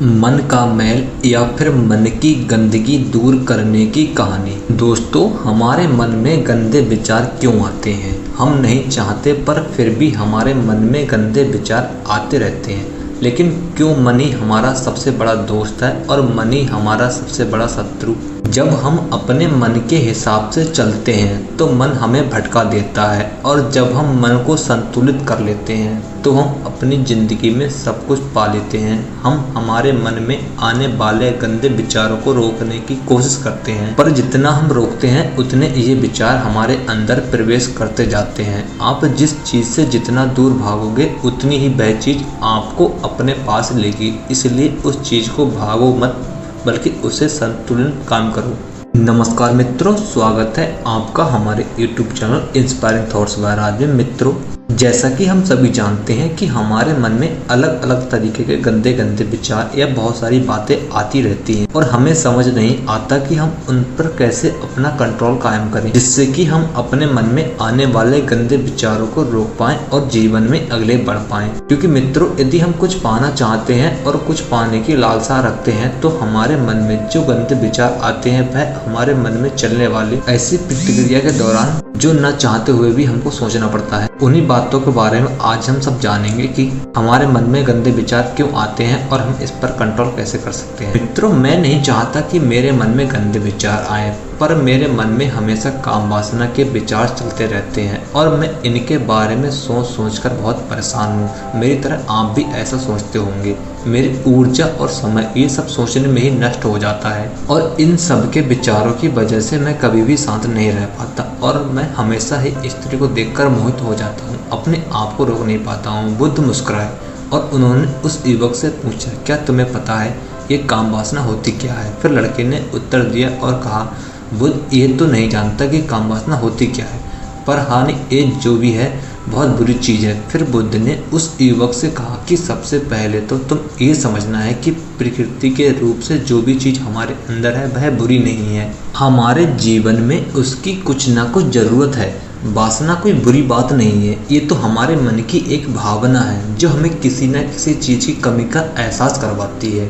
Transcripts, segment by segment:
मन का मैल या फिर मन की गंदगी दूर करने की कहानी। दोस्तों, हमारे मन में गंदे विचार क्यों आते हैं? हम नहीं चाहते पर फिर भी हमारे मन में गंदे विचार आते रहते हैं। लेकिन क्यों मन ही हमारा सबसे बड़ा दोस्त है और मन ही हमारा सबसे बड़ा शत्रु? जब हम अपने मन के हिसाब से चलते हैं तो मन हमें भटका देता है, और जब हम मन को संतुलित कर लेते हैं तो हम अपनी ज़िंदगी में सब कुछ पा लेते हैं। हम हमारे मन में आने वाले गंदे विचारों को रोकने की कोशिश करते हैं, पर जितना हम रोकते हैं उतने ये विचार हमारे अंदर प्रवेश करते जाते हैं। आप जिस चीज़ से जितना दूर भागोगे उतनी ही वह चीज़ आपको अपने पास लेगी। इसलिए उस चीज़ को भागो मत, बल्कि उसे संतुलित काम करो। नमस्कार मित्रों, स्वागत है आपका हमारे YouTube channel inspiring thoughts by Raj में। मित्रों, जैसा कि हम सभी जानते हैं कि हमारे मन में अलग अलग तरीके के गंदे गंदे विचार या बहुत सारी बातें आती रहती हैं, और हमें समझ नहीं आता कि हम उन पर कैसे अपना कंट्रोल कायम करें, जिससे कि हम अपने मन में आने वाले गंदे विचारों को रोक पाएं और जीवन में अगले बढ़ पाएं। क्योंकि मित्रों, यदि हम कुछ पाना चाहते हैं और कुछ पाने की लालसा रखते हैं तो हमारे मन में जो गंदे विचार आते हैं वह हमारे मन में चलने वाली ऐसी प्रतिक्रिया के दौरान जो न चाहते हुए भी हमको सोचना पड़ता है। उन्हीं बातों के बारे में आज हम सब जानेंगे कि हमारे मन में गंदे विचार क्यों आते हैं और हम इस पर कंट्रोल कैसे कर सकते हैं। मित्रों, मैं नहीं चाहता कि मेरे मन में गंदे विचार आए, पर मेरे मन में हमेशा काम वासना के विचार चलते रहते हैं और मैं इनके बारे में सोच सोच कर बहुत परेशान हूँ। मेरी तरह आप भी ऐसा सोचते होंगे। मेरी ऊर्जा और समय ये सब सोचने में ही नष्ट हो जाता है, और इन सब के विचारों की वजह से मैं कभी भी शांत नहीं रह पाता, और मैं हमेशा ही स्त्री को देखकर मोहित हो जाता हूँ, अपने आप को रोक नहीं पाता हूँ। बुद्ध मुस्कुराए और उन्होंने उस युवक से पूछा, क्या तुम्हें पता है ये काम वासना होती क्या है? फिर लड़के ने उत्तर दिया और कहा, बुद्ध, ये तो नहीं जानता कि काम वासना होती क्या है, पर हाँ ये जो भी है बहुत बुरी चीज़ है। फिर बुद्ध ने उस युवक से कहा कि सबसे पहले तो तुम ये समझना है कि प्रकृति के रूप से जो भी चीज़ हमारे अंदर है वह बुरी नहीं है। हमारे जीवन में उसकी कुछ ना कुछ ज़रूरत है। वासना कोई बुरी बात नहीं है, ये तो हमारे मन की एक भावना है जो हमें किसी न किसी चीज़ की कमी का एहसास करवाती है,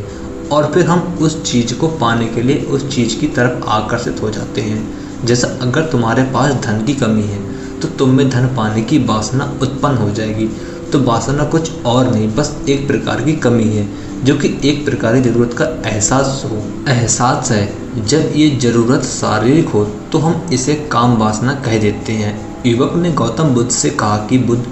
और फिर हम उस चीज़ को पाने के लिए उस चीज़ की तरफ आकर्षित हो जाते हैं। जैसा अगर तुम्हारे पास धन की कमी है तो तुम में धन पाने की वासना उत्पन्न हो जाएगी। तो वासना कुछ और नहीं, बस एक प्रकार की कमी है, जो कि एक प्रकार की ज़रूरत का एहसास है। जब ये ज़रूरत शारीरिक हो तो हम इसे काम वासना कह देते हैं। युवक ने गौतम बुद्ध से कहा कि बुद्ध,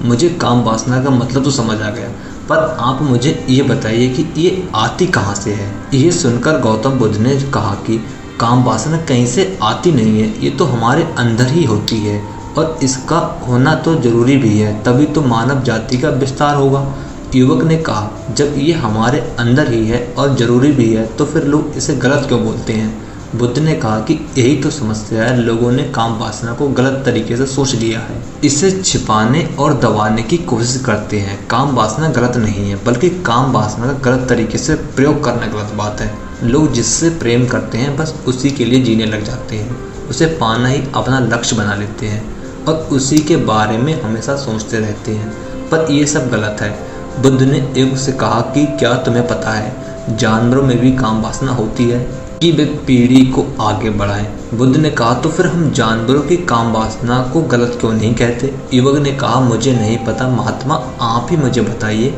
मुझे काम वासना का मतलब तो समझ आ गया, पर आप मुझे ये बताइए कि ये आती कहाँ से है? ये सुनकर गौतम बुद्ध ने कहा कि काम वासना कहीं से आती नहीं है, ये तो हमारे अंदर ही होती है, और इसका होना तो जरूरी भी है, तभी तो मानव जाति का विस्तार होगा। युवक ने कहा, जब ये हमारे अंदर ही है और ज़रूरी भी है तो फिर लोग इसे गलत क्यों बोलते हैं? बुद्ध ने कहा कि यही तो समस्या है, लोगों ने काम वासना को गलत तरीके से सोच लिया है, इसे छिपाने और दबाने की कोशिश करते हैं। काम वासना गलत नहीं है, बल्कि काम वासना का गलत तरीके से प्रयोग करना गलत बात है। लोग जिससे प्रेम करते हैं बस उसी के लिए जीने लग जाते हैं, उसे पाना ही अपना लक्ष्य बना लेते हैं और उसी के बारे में हमेशा सोचते रहते हैं, पर ये सब गलत है। बुद्ध ने युवक से कहा कि क्या तुम्हें पता है जानवरों में भी काम वासना होती है कि वे पीढ़ी को आगे बढ़ाएं? बुद्ध ने कहा, तो फिर हम जानवरों की काम वासना को गलत क्यों नहीं कहते? युवक ने कहा, मुझे नहीं पता महात्मा, आप ही मुझे बताइए।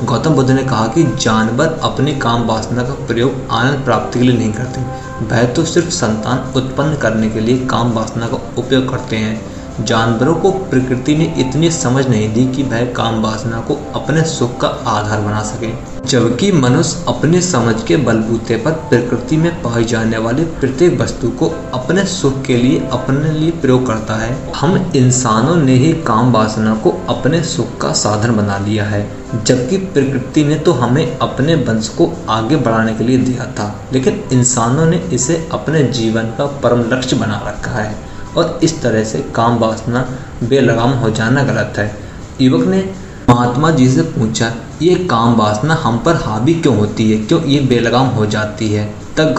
गौतम बुद्ध ने कहा कि जानवर अपनी काम वासना का प्रयोग आनंद प्राप्ति के लिए नहीं करते, वह तो सिर्फ संतान उत्पन्न करने के लिए काम वासना का उपयोग करते हैं। जानवरों को प्रकृति ने इतनी समझ नहीं दी कि वह काम वासना को अपने सुख का आधार बना सके, जबकि मनुष्य अपनी समझ के बलबूते पर प्रकृति में पाई जाने वाली प्रत्येक वस्तु को अपने सुख के लिए अपने लिए प्रयोग करता है। हम इंसानों ने ही काम वासना को अपने सुख का साधन बना लिया है, जबकि प्रकृति ने तो हमें अपने वंश को आगे बढ़ाने के लिए दिया था, लेकिन इंसानों ने इसे अपने जीवन का परम लक्ष्य बना रखा है, और इस तरह से काम वासना बेलगाम हो जाना गलत है। युवक ने महात्मा जी से पूछा, ये काम वासना हम पर हावी क्यों होती है, क्यों ये बेलगाम हो जाती है? तब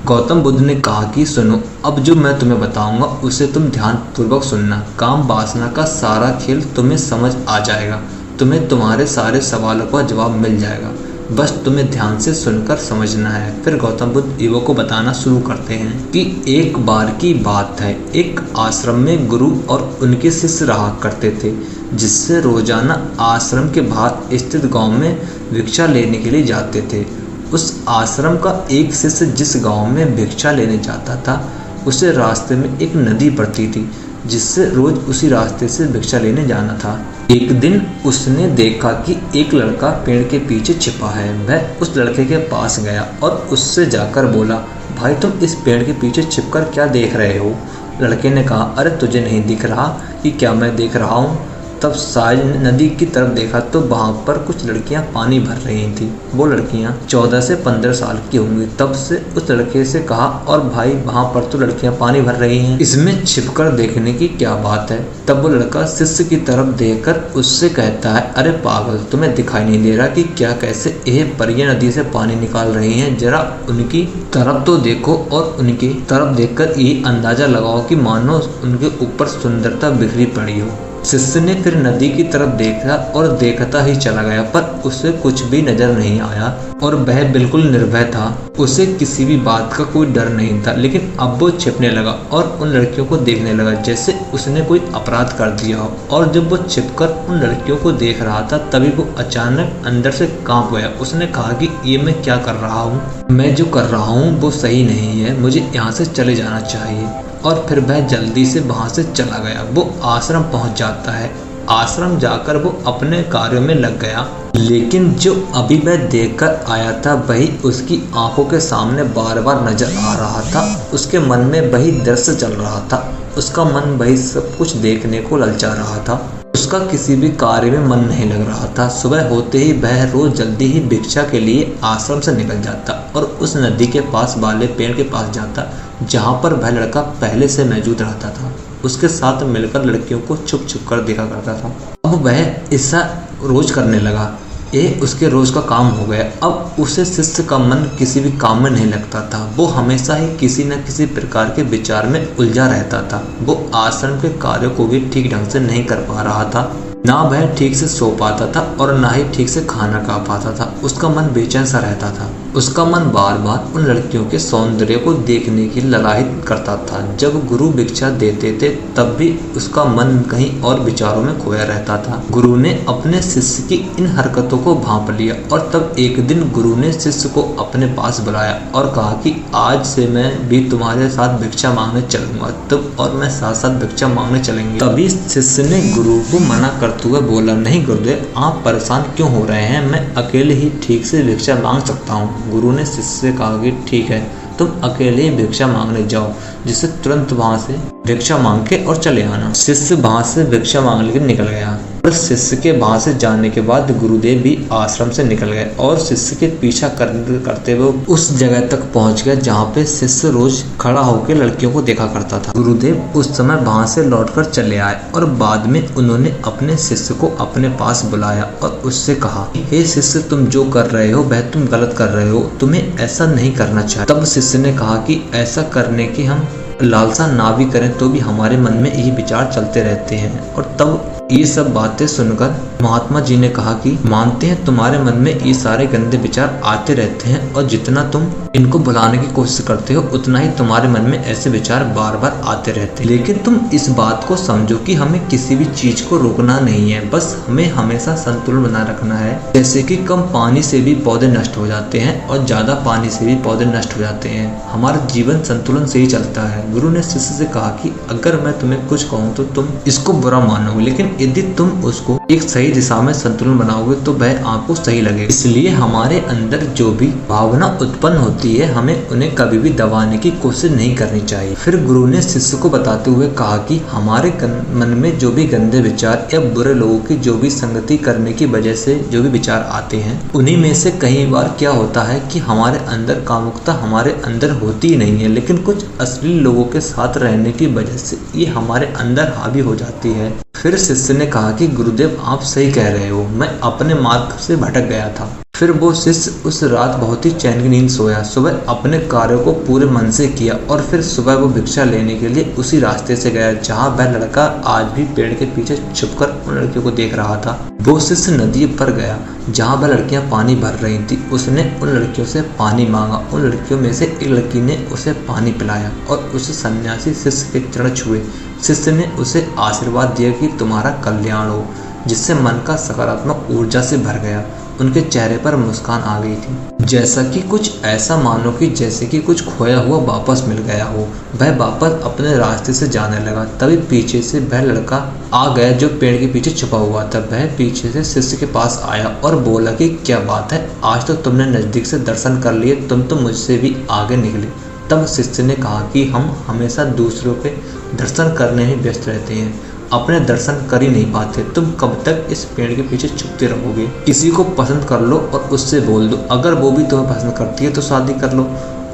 गौतम बुद्ध ने कहा कि सुनो, अब जो मैं तुम्हें बताऊंगा उसे तुम ध्यानपूर्वक सुनना। काम वासना का सारा खेल तुम्हें समझ आ जाएगा, तुम्हें तुम्हारे सारे सवालों का जवाब मिल जाएगा। बस तुम्हें ध्यान से सुनकर समझना है। फिर गौतम बुद्ध युवक को बताना शुरू करते हैं कि एक बार की बात है, एक आश्रम में गुरु और उनके शिष्य रहा करते थे, जिससे रोजाना आश्रम के बाहर स्थित गांव में भिक्षा लेने के लिए जाते थे। उस आश्रम का एक शिष्य जिस गांव में भिक्षा लेने जाता था, उसे रास्ते में एक नदी पड़ती थी, जिससे रोज उसी रास्ते से भिक्षा लेने जाना था। एक दिन उसने देखा कि एक लड़का पेड़ के पीछे छिपा है। वह उस लड़के के पास गया और उससे जाकर बोला, भाई तुम इस पेड़ के पीछे छिपकर क्या देख रहे हो? लड़के ने कहा, अरे तुझे नहीं दिख रहा कि क्या मैं देख रहा हूँ? तब साज नदी की तरफ देखा तो वहाँ पर कुछ लड़कियाँ पानी भर रही थी। वो लड़कियाँ 14 से 15 साल की होंगी। तब से उस लड़के से कहा, और भाई वहाँ पर तो लड़कियाँ पानी भर रही हैं, इसमें छिपकर देखने की क्या बात है? तब वो लड़का शिष्य की तरफ देखकर उससे कहता है, अरे पागल, तुम्हें दिखाई नहीं दे रहा कि क्या कैसे यह परियां नदी से पानी निकाल रही हैं? जरा उनकी तरफ तो देखो और उनकी तरफ देखकर ये अंदाजा लगाओ कि मानो उनके ऊपर सुंदरता बिखरी पड़ी हो। शिष्य ने फिर नदी की तरफ देखा और देखता ही चला गया, पर उसे कुछ भी नजर नहीं आया और वह बिल्कुल निर्भय था। उसे किसी भी बात का कोई डर नहीं था। लेकिन अब वो छिपने लगा और उन लड़कियों को देखने लगा जैसे उसने कोई अपराध कर दिया हो। और जब वो छिपकर उन लड़कियों को देख रहा था, तभी वो अचानक अंदर से कांप गया। उसने कहा कि ये मैं क्या कर रहा हूँ? मैं जो कर रहा हूँ वो सही नहीं है, मुझे यहाँ से चले जाना चाहिए। और फिर वह जल्दी से वहां से चला गया। वो आश्रम पहुंच जाता है। आश्रम जाकर वो अपने कार्यों में लग गया, लेकिन जो अभी वह देखकर आया था वही उसकी आंखों के सामने बार बार नजर आ रहा था। उसके मन में वही दृश्य चल रहा था। उसका मन वही सब कुछ देखने को ललचा रहा था। उसका किसी भी कार्य में मन नहीं लग रहा था। सुबह होते ही वह रोज जल्दी ही भिक्षा के लिए आश्रम से निकल जाता और उस नदी के पास वाले पेड़ के पास जाता, जहाँ पर वह लड़का पहले से मौजूद रहता था। उसके साथ मिलकर लड़कियों को छुप छुप कर देखा करता था। अब वह ऐसा रोज करने लगा। ये उसके रोज का काम हो गया। अब उसे शिष्य का मन किसी भी काम में नहीं लगता था। वो हमेशा ही किसी न किसी प्रकार के विचार में उलझा रहता था। वो आश्रम के कार्यों को भी ठीक ढंग से नहीं कर पा रहा था। ना वह ठीक से सो पाता था और ना ही ठीक से खाना खा पाता था। उसका मन बेचैन सा रहता था। उसका मन बार बार उन लड़कियों के सौंदर्य को देखने की ललाहित करता था। जब गुरु भिक्षा देते थे तब भी उसका मन कहीं और विचारों में खोया रहता था। गुरु ने अपने शिष्य की इन हरकतों को भांप लिया और तब एक दिन गुरु ने शिष्य को अपने पास बुलाया और कहा कि आज से मैं भी तुम्हारे साथ भिक्षा मांगने चलूंगा। तब और मैं साथ साथ भिक्षा मांगने चलेंगे। तभी शिष्य ने गुरु को मना करते हुए बोला, नहीं गुरुदेव, आप परेशान क्यों हो रहे हैं? मैं अकेले ही ठीक से भिक्षा मांग सकता हूँ। गुरु ने शिष्य से कहा कि ठीक है, तुम अकेले ही भिक्षा मांगने जाओ, जिससे तुरंत वहां से भिक्षा मांग के और चले आना। शिष्य वहां से भिक्षा मांग के निकल गया और शिष्य के वहां से जाने के बाद गुरुदेव भी आश्रम से निकल गए और शिष्य के पीछा करते हुए उस जगह तक पहुंच गए जहाँ पे शिष्य रोज खड़ा होकर लड़कियों को देखा करता था। गुरुदेव उस समय वहां से लौटकर चले आए और बाद में उन्होंने अपने शिष्य को अपने पास बुलाया और उससे कहा, हे शिष्य, तुम जो कर रहे हो वह तुम गलत कर रहे हो, तुम्हें ऐसा नहीं करना चाहिए। तब शिष्य ने कहा कि ऐसा करने की हम लालसा ना भी करें तो भी हमारे मन में यही विचार चलते रहते हैं। और तब ये सब बातें सुनकर महात्मा जी ने कहा कि मानते हैं तुम्हारे मन में ये सारे गंदे विचार आते रहते हैं और जितना तुम इनको भुलाने की कोशिश करते हो उतना ही तुम्हारे मन में ऐसे विचार बार बार आते रहते हैं। लेकिन तुम इस बात को समझो कि हमें किसी भी चीज को रोकना नहीं है, बस हमें हमेशा संतुलन बना रखना है। जैसे कि कम पानी से भी पौधे नष्ट हो जाते हैं और ज्यादा पानी से भी पौधे नष्ट हो जाते हैं। हमारा जीवन संतुलन से ही चलता है। गुरु ने शिष्य से कहा कि अगर मैं तुम्हें कुछ कहूँ तो तुम इसको बुरा मानोगे, लेकिन यदि तुम उसको एक सही दिशा में संतुलन बनाओगे तो वह आपको सही लगे। इसलिए हमारे अंदर जो भी भावना उत्पन्न होती है हमें उन्हें कभी भी दबाने की कोशिश नहीं करनी चाहिए। फिर गुरु ने शिष्य को बताते हुए कहा कि हमारे मन में जो भी गंदे विचार या बुरे लोगों की जो भी संगति करने की वजह से जो भी विचार आते हैं, उन्हीं में से कई बार क्या होता है कि हमारे अंदर कामुकता हमारे अंदर होती ही नहीं है, लेकिन कुछ अश्लील लोगों के साथ रहने की वजह से ये हमारे अंदर हावी हो जाती है। फिर शिष्य ने कहा कि गुरुदेव, आप सही कह रहे हो, मैं अपने मार्ग से भटक गया था। फिर वो शिष्य उस रात बहुत ही चैन की नींद सोया। सुबह अपने कार्यों को पूरे मन से किया और फिर सुबह वो भिक्षा लेने के लिए उसी रास्ते से गया जहाँ वह लड़का आज भी पेड़ के पीछे छुपकर उन लड़कियों को देख रहा था। वो शिष्य नदी पर गया जहाँ वह लड़कियां पानी भर रही थी। उसने उन लड़कियों से पानी मांगा। उन लड़कियों में से एक लड़की ने उसे पानी पिलाया और उस सन्यासी शिष्य के चरण छुए। शिष्य ने उसे आशीर्वाद दिया कि तुम्हारा कल्याण हो, जिससे मन का सकारात्मक ऊर्जा से भर गया। उनके चेहरे पर मुस्कान आ गई थी, जैसा कि कुछ ऐसा मानो कि जैसे कि कुछ खोया हुआ वापस मिल गया हो। वह वापस अपने रास्ते से जाने लगा। तभी पीछे से वह लड़का आ गया जो पेड़ के पीछे छुपा हुआ था। वह पीछे से शिष्य के पास आया और बोला कि क्या बात है, आज तो तुमने नज़दीक से दर्शन कर लिए, तुम तो मुझसे भी आगे निकले। तब शिष्य ने कहा कि हम हमेशा दूसरों के दर्शन करने में व्यस्त रहते हैं, अपने दर्शन कर ही नहीं पाते। तुम कब तक इस पेड़ के पीछे छुपते रहोगे? किसी को पसंद कर लो और उससे बोल दो। अगर वो भी तुम्हें पसंद करती है तो शादी कर लो,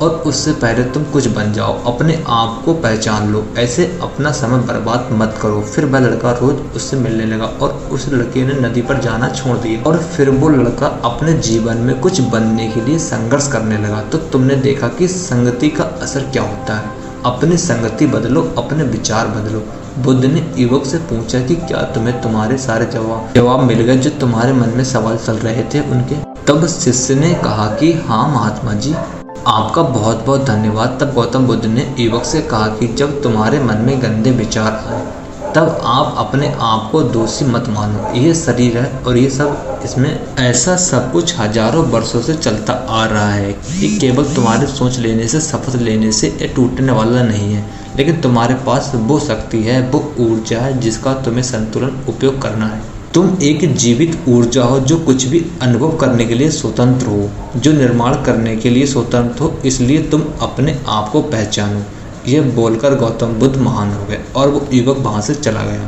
और उससे पहले तुम कुछ बन जाओ। अपने आप को पहचान लो, ऐसे अपना समय बर्बाद मत करो। फिर वह लड़का रोज उससे मिलने लगा और उस लड़के ने नदी पर जाना छोड़ दिया। और फिर वो लड़का अपने जीवन में कुछ बनने के लिए संघर्ष करने लगा। तो तुमने देखा कि संगति का असर क्या होता है। अपनी संगति बदलो, अपने विचार बदलो। बुद्ध ने युवक से पूछा कि क्या तुम्हें तुम्हारे सारे जवाब मिल गए जो तुम्हारे मन में सवाल चल रहे थे उनके? तब शिष्य ने कहा कि हाँ महात्मा जी, आपका बहुत बहुत धन्यवाद। तब गौतम बुद्ध ने युवक से कहा कि जब तुम्हारे मन में गंदे विचार आए तब आप अपने आप को दोषी मत मानो। यह शरीर है और ये सब इसमें ऐसा सब कुछ हजारों वर्षों से चलता आ रहा है कि केवल तुम्हारे सोच लेने से, शपथ लेने से ये टूटने वाला नहीं है। लेकिन तुम्हारे पास वो शक्ति है, वो ऊर्जा है जिसका तुम्हें संतुलन उपयोग करना है। तुम एक जीवित ऊर्जा हो जो कुछ भी अनुभव करने के लिए स्वतंत्र हो, जो निर्माण करने के लिए स्वतंत्र हो। इसलिए तुम अपने आप को पहचानो। यह बोलकर गौतम बुद्ध महान हो गए और वो युवक वहां से चला गया।